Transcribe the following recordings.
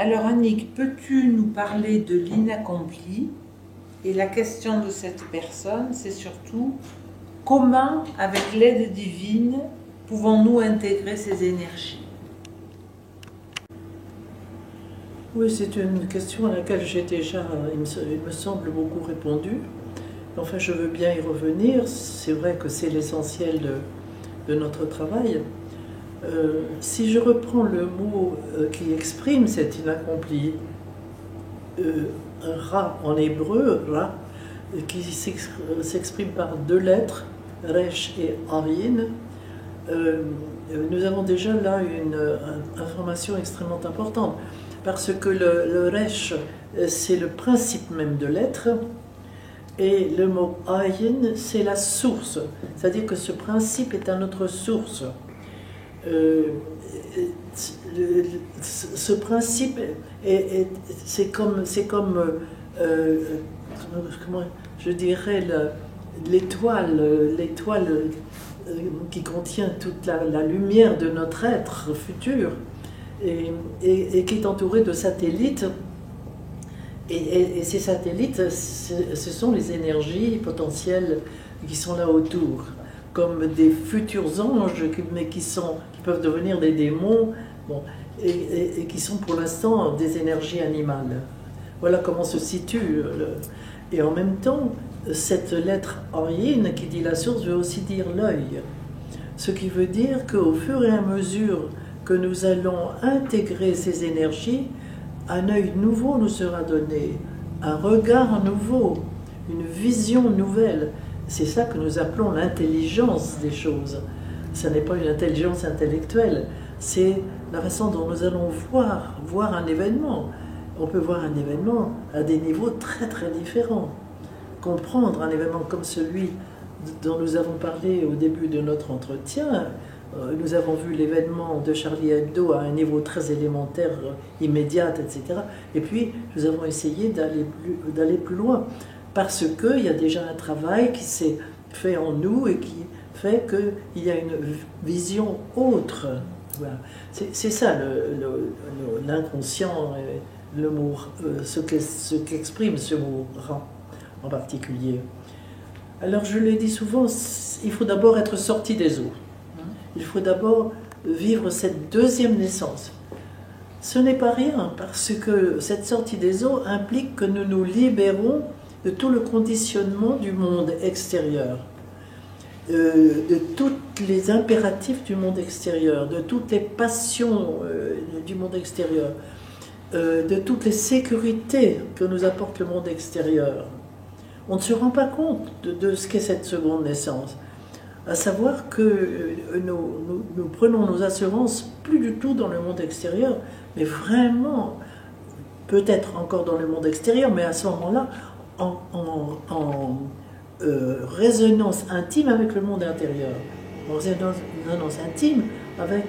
Alors Annick, peux-tu nous parler de l'inaccompli? Et la question de cette personne, c'est surtout comment, avec l'aide divine, pouvons-nous intégrer ces énergies? Oui, c'est une question à laquelle j'ai déjà, il me semble, beaucoup répondu. Enfin, je veux bien y revenir. C'est vrai que c'est l'essentiel de notre travail. Si je reprends le mot qui exprime cet inaccompli, ra en hébreu, ra, qui s'exprime par deux lettres, resh et ayin, nous avons déjà là une information extrêmement importante, parce que le resh, c'est le principe même de l'être, et le mot ayin, c'est la source, c'est-à-dire que ce principe est à notre source. Ce principe, c'est comme comment je dirais, l'étoile qui contient toute la lumière de notre être futur et qui est entourée de satellites. Et ces satellites, ce sont les énergies potentielles qui sont là autour, comme des futurs anges, mais qui peuvent devenir des démons, bon, et qui sont pour l'instant des énergies animales. Voilà comment se situe. Et en même temps, cette lettre en yin qui dit la source veut aussi dire l'œil. Ce qui veut dire qu'au fur et à mesure que nous allons intégrer ces énergies, un œil nouveau nous sera donné, un regard nouveau, une vision nouvelle. C'est ça que nous appelons l'intelligence des choses. Ce n'est pas une intelligence intellectuelle, c'est la façon dont nous allons voir un événement. On peut voir un événement à des niveaux très très différents. Comprendre un événement comme celui dont nous avons parlé au début de notre entretien, nous avons vu l'événement de Charlie Hebdo à un niveau très élémentaire, immédiat, etc. Et puis, nous avons essayé d'aller plus loin, parce qu'il y a déjà un travail qui s'est fait en nous et qui fait qu'il y a une vision autre. Voilà. C'est ça l'inconscient, le mot, ce qu'exprime ce mot « rang » en particulier. Alors, je l'ai dit souvent, il faut d'abord être sorti des eaux. Il faut d'abord vivre cette deuxième naissance. Ce n'est pas rien, parce que cette sortie des eaux implique que nous nous libérons de tout le conditionnement du monde extérieur, de tous les impératifs du monde extérieur, de toutes les passions du monde extérieur, de toutes les sécurités que nous apporte le monde extérieur. On ne se rend pas compte de ce qu'est cette seconde naissance. À savoir que nous prenons nos assurances plus du tout dans le monde extérieur, mais vraiment, peut-être encore dans le monde extérieur, mais à ce moment-là, en résonance intime avec le monde intérieur, en résonance intime avec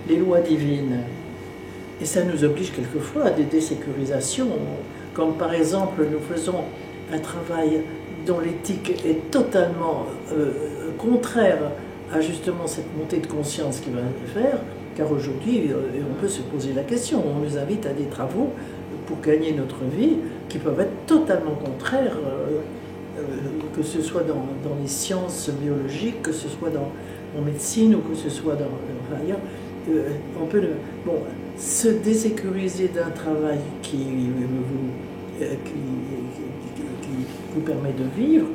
les lois divines. Et ça nous oblige quelquefois à des désécurisations, comme par exemple nous faisons un travail dont l'éthique est totalement contraire à justement cette montée de conscience qu'il va faire, car aujourd'hui, on peut se poser la question, on nous invite à des travaux pour gagner notre vie qui peuvent être totalement contraires, que ce soit dans les sciences biologiques, que ce soit en médecine ou que ce soit enfin, ailleurs. On peut se désécuriser d'un travail qui vous permet de vivre,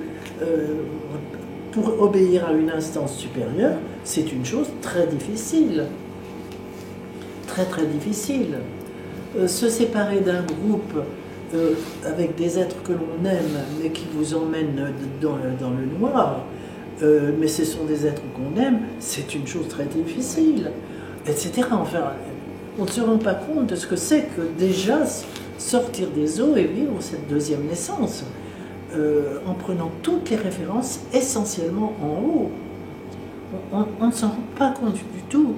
pour obéir à une instance supérieure, c'est une chose très difficile. Très très difficile. Se séparer d'un groupe avec des êtres que l'on aime, mais qui vous emmènent dans le noir, mais ce sont des êtres qu'on aime, c'est une chose très difficile, etc. Enfin, on ne se rend pas compte de ce que c'est que déjà sortir des eaux et vivre cette deuxième naissance. En prenant toutes les références essentiellement en haut. On ne s'en rend pas compte du tout.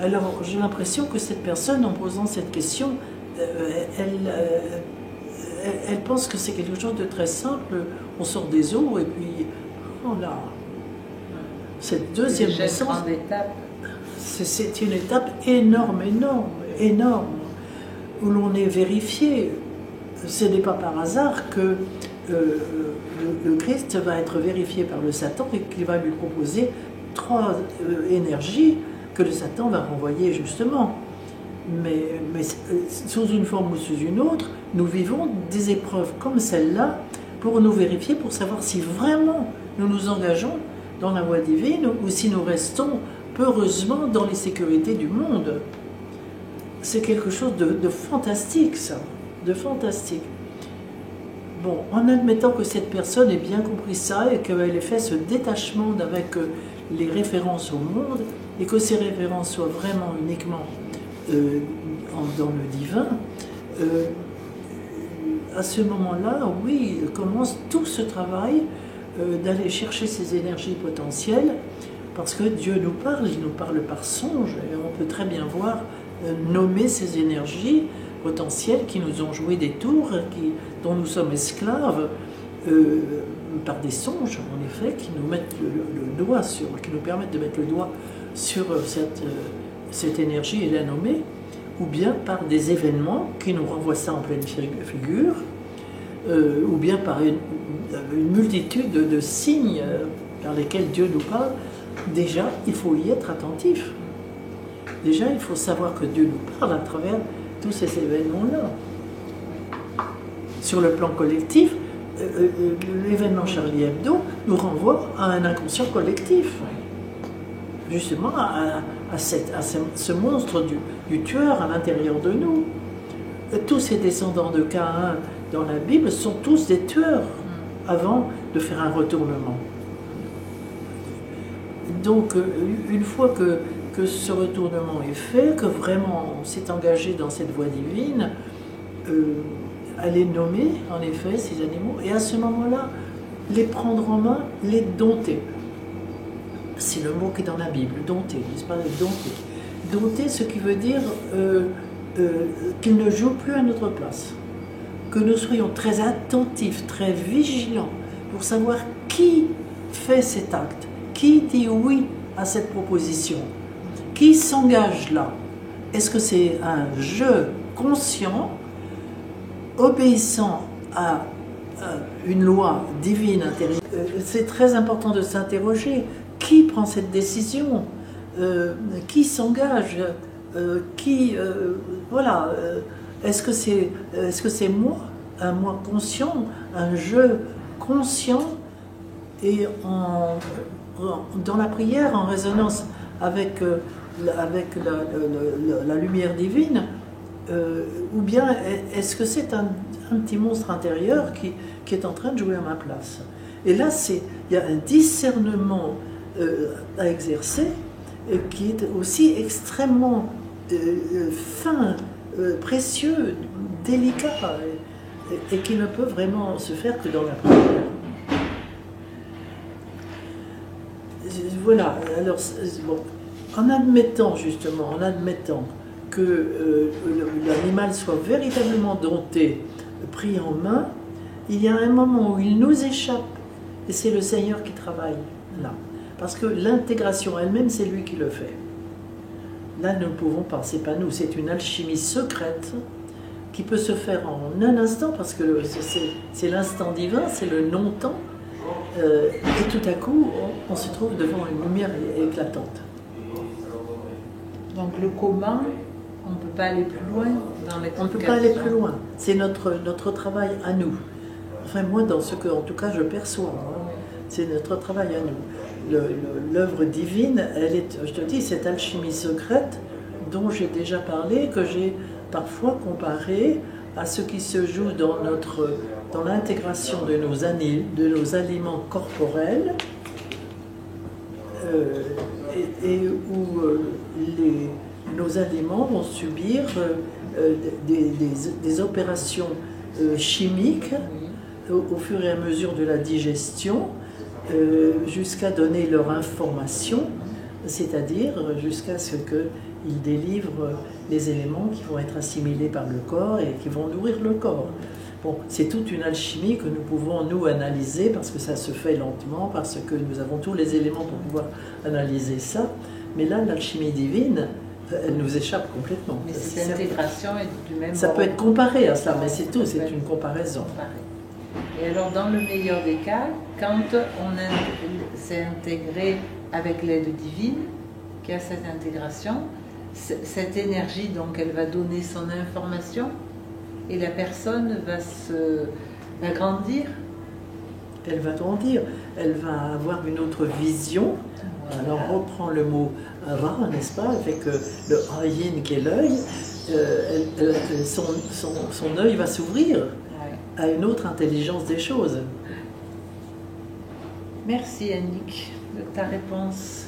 Alors j'ai l'impression que cette personne, en posant cette question, elle pense que c'est quelque chose de très simple. On sort des eaux et puis, oh là, cette deuxième naissance, c'est une étape énorme, énorme, énorme. où l'on est vérifié. Ce n'est pas par hasard que le Christ va être vérifié par le Satan et qu'il va lui proposer 3 énergies que le Satan va renvoyer justement. Mais sous une forme ou sous une autre, nous vivons des épreuves comme celle-là pour nous vérifier, pour savoir si vraiment nous nous engageons dans la voie divine ou si nous restons peureusement dans les sécurités du monde. C'est quelque chose de fantastique, ça, de fantastique. Bon, en admettant que cette personne ait bien compris ça et qu'elle ait fait ce détachement avec les références au monde et que ces références soient vraiment uniquement dans le divin, à ce moment-là, oui, commence tout ce travail d'aller chercher ces énergies potentielles, parce que Dieu nous parle, il nous parle par songe, et on peut très bien voir nommer ces énergies potentielles qui nous ont joué des tours, dont nous sommes esclaves, par des songes, en effet, qui nous mettent le doigt qui nous permettent de mettre le doigt sur cette énergie et la nommer, ou bien par des événements qui nous renvoient ça en pleine figure, ou bien par une multitude de signes par lesquels Dieu nous parle. Déjà, il faut y être attentif. Déjà, il faut savoir que Dieu nous parle à travers tous ces événements-là. Sur le plan collectif, l'événement Charlie Hebdo nous renvoie à un inconscient collectif. Justement, à ce monstre du tueur à l'intérieur de nous. Tous ces descendants de Caïn dans la Bible sont tous des tueurs avant de faire un retournement. Donc, une fois que ce retournement est fait, que vraiment on s'est engagé dans cette voie divine, aller nommer, en effet, ces animaux, et à ce moment-là, les prendre en main, les dompter. C'est le mot qui est dans la Bible, dompter, n'est-ce pas, dompter. Dompter, ce qui veut dire qu'ils ne jouent plus à notre place. Que nous soyons très attentifs, très vigilants, pour savoir qui fait cet acte, qui dit oui à cette proposition, qui s'engage là. Est-ce que c'est un jeu conscient, obéissant à une loi divine intérieure? C'est très important de s'interroger. Qui prend cette décision? Qui s'engage? Voilà. Est-ce que c'est moi, un moi conscient, un jeu conscient, et dans la prière, en résonance avec la lumière divine, ou bien est-ce que c'est un petit monstre intérieur qui est en train de jouer à ma place? Et là, il y a un discernement à exercer qui est aussi extrêmement fin, précieux, délicat, et qui ne peut vraiment se faire que dans la prière. Voilà, alors, bon, en admettant que l'animal soit véritablement dompté, pris en main, il y a un moment où il nous échappe, et c'est le Seigneur qui travaille là. Parce que l'intégration elle-même, c'est lui qui le fait. Là, nous ne pouvons pas, c'est pas nous, c'est une alchimie secrète qui peut se faire en un instant, parce que c'est l'instant divin, c'est le non-temps, et tout à coup, on se trouve devant une lumière éclatante. Donc le comment, on ne peut pas aller plus loin dans l'explication. On ne peut pas aller plus loin, c'est notre travail à nous. Enfin, moi, dans ce que, en tout cas, je perçois, hein, c'est notre travail à nous. L'œuvre divine, elle est, je te dis, cette alchimie secrète dont j'ai déjà parlé, que j'ai parfois comparé à ce qui se joue dans l'intégration de nos aliments corporels, et où nos aliments vont subir des opérations chimiques au fur et à mesure de la digestion, jusqu'à donner leur information, c'est-à-dire jusqu'à ce qu'ils délivrent les éléments qui vont être assimilés par le corps et qui vont nourrir le corps. Bon, c'est toute une alchimie que nous pouvons, nous, analyser, parce que ça se fait lentement, parce que nous avons tous les éléments pour pouvoir analyser ça. Mais là, l'alchimie divine, elle nous échappe complètement. Mais cette intégration est du même Ça peut ordre. être comparé à ça, mais c'est tout, Ça c'est peut être une comparaison. comparé. Et alors, dans le meilleur des cas, quand s'est intégré avec l'aide divine, qu'il y a cette intégration, cette énergie, donc, elle va donner son information et la personne va grandir. Elle va grandir, elle va avoir une autre vision. Voilà. Alors on reprend le mot Ra, n'est-ce pas, avec le Ayin qui est l'œil. Son œil va s'ouvrir Ouais. à une autre intelligence des choses. Merci Annick de ta réponse.